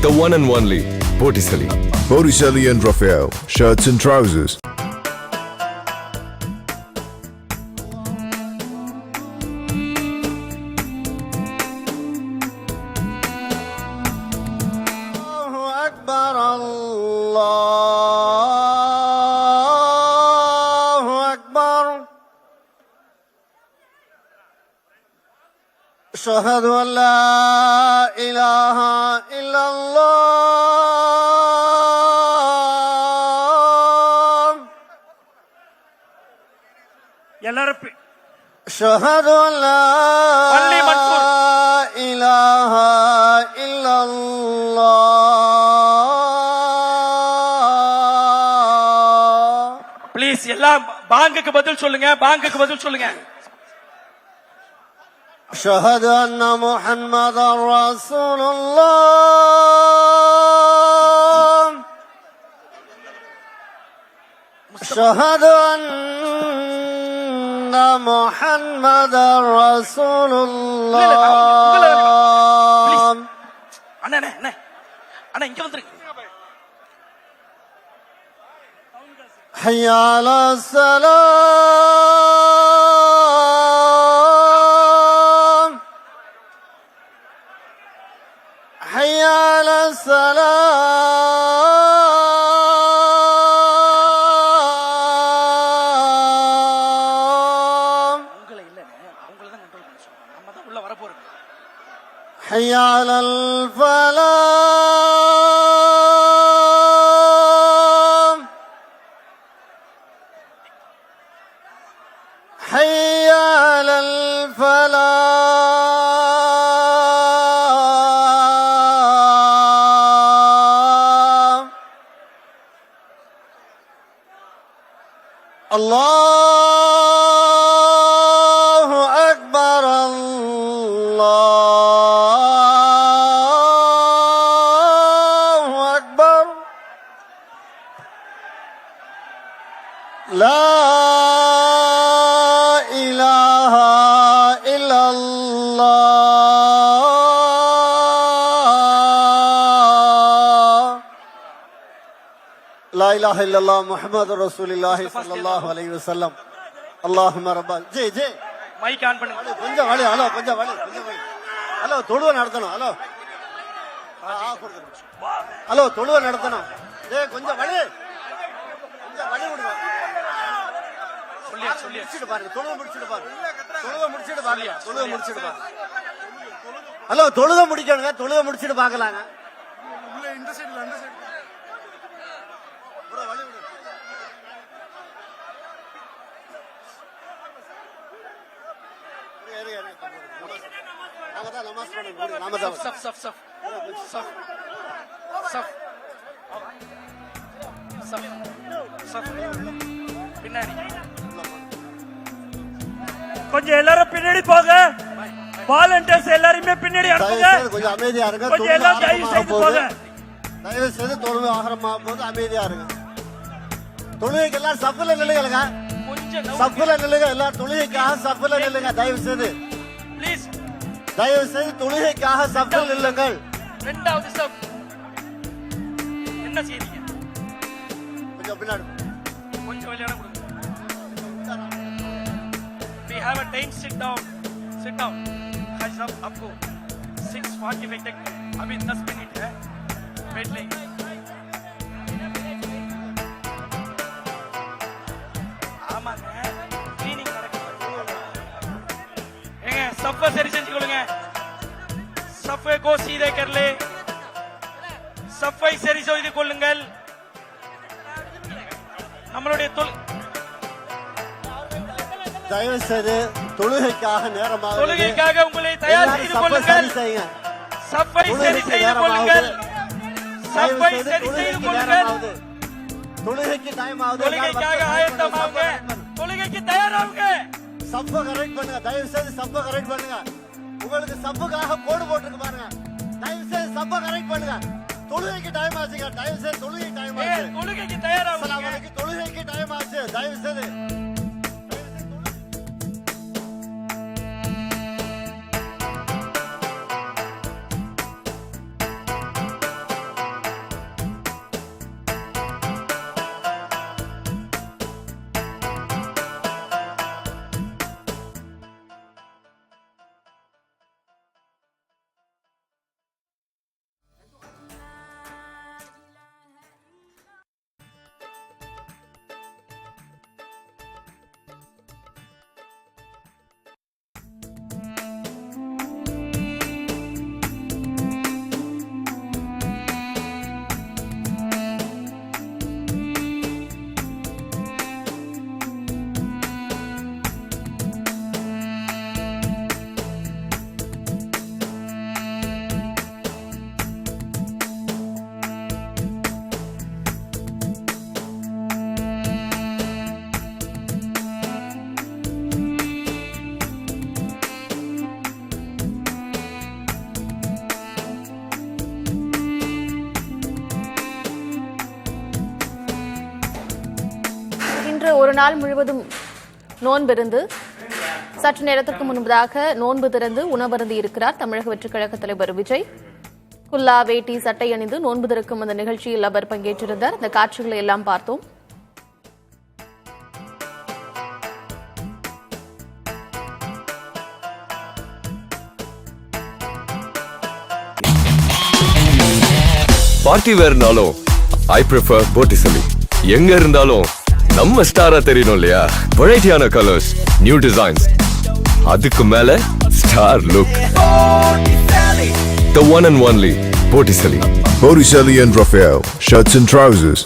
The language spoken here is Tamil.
The one and only Botticelli. Botticelli and Raphael, shirts and trousers. أشهد أن لا إله إلا الله أشهد أن لا إله إلا الله. Please எல்லாம் பாங்குக்கு பதில் சொல்லுங்க, பாங்குக்கு பதில் சொல்லுங்க. أشهد أن محمد رسول الله أشهد أن محمد رسول الله. அண்ணா அண்ணா இங்க வந்துருங்க. حي على الصلاة حي على السلام حي على الفلاح حي على الفلاح. الله أكبر الله أكبر لا إله إلا الله لا إله إلا الله محمد رسول الله صلى الله عليه وسلم اللهم رب ஜே ஜே மைக் ஆன் பண்ணுங்க. கொஞ்சம் வலி ஹலோ கொஞ்சம் வலி ஹலோ தொழுவ நடத்தணும் ஹலோ ஹலோ தொழுவ நடத்தணும் ஜே கொஞ்சம் வலி விடுங்க முடிச்சிட்டு பாருங்க தொழுவ முடிச்சிட்டு பாருங்க ஹலோ தொழுவ முடிக்கணுங்க தொழுவ முடிச்சிட்டு பாக்கலாங்க இந்த சைடுல அந்த சைடு வலி விடுங்க கொஞ்சம் எல்லாரும் பின்னாடி போங்க. வாலண்டியர்ஸ் எல்லாருமே பின்னாடி அனுப்புங்க. கொஞ்சம் அமைதியா இருங்க. கொஞ்சம் எல்லாம் தயவு செய்து போங்க. தயவு செய்து தொழுகை ஆரம்பமா போது அமைதியா இருங்க. தொழுகைக்கு எல்லாம் சஃப்ல நில்லுங்க. சஃப்ல நில்லுங்க. எல்லாம் தொழுகைக்காக சஃப்ல நில்லுங்க. தயவு செய்து ப்ளீஸ் தயவு செய்து தொழுகைக்காக சஃப்ல நில்லுங்கள். ரெண்டாவது சஃப் என்ன செய்றீங்க? கொஞ்சம் பின்னாடி கொஞ்சம் வெளியான கொடுங்க. We have a time. Sit down. भाई साहब आपको 6:45 तक अभी 10 मिनट है, वेट लेंगे. ஆமாங்க க்ளீனிங் நடக்குது. ஏங்க சஃபை சரி செஞ்சுக்கொள்ளுங்க. சஃபை கோ சீதே कर ले. சஃபை சரி செய்து கொள்ளுங்கள். நம்மளுடைய தயவு செய்து தொழுகைக்காக நேரமாக தொழுகைக்காக உங்களை தயார் செய்து கொள்ளுங்கள். சஃபை சரி செய்து கொள்ளுங்கள். சஃபை சரி செய்து கொள்ளுங்கள். தொழுகைக்கு டைம் ஆகுது. தொழுகைக்காக ஆயத்தமாகுங்க. தொழுகைக்கு தயாராகுங்க. சஃபை கரெக்ட் பண்ணுங்க. தயவு செய்து சஃபை கரெக்ட் பண்ணுங்க. உங்களுக்கு சஃபுக்காக கோடு போட்டுருக்கு பாருங்க. தயவு செய்து சஃபை கரெக்ட் பண்ணுங்க. தொழுகைக்கு டைம் ஆச்சுங்க. தயவு செய்து தொழுகைக்கு டைம் ஆச்சு. தொழுகைக்கு தயாராகுங்க. அஸ்ஸலாமு அலைக்கும். தொழுகைக்கு டைம் ஆச்சு. தயவு செய்து இன்று ஒரு நாள் முழுவதும் நோன்பிருந்து சற்று நேரத்திற்கு முன்பதாக நோன்பு திறந்து உணவருந்தி இருக்கிறார் தமிழக வெற்றிக் கழக தலைவர் விஜய். குல்லா வேட்டி சட்டை அணிந்து நோன்பு திறக்கும் அந்த நிகழ்ச்சியில் அவர் பங்கேற்றிருந்தார். அந்த காட்சிகளை எல்லாம் பார்த்தோம். பார்ட்டி வேர்னாலும் ஐ ப்ரிஃபர் போட்டிசலி. எங்க இருந்தாலும் நம்ம ஸ்டாரா தெரியணும் இல்லையா? வெரைட்டியான கலர்ஸ், நியூ டிசைன்ஸ், அதுக்கு மேல star look. The one and only Botticelli. Botticelli and Raphael, shirts and trousers.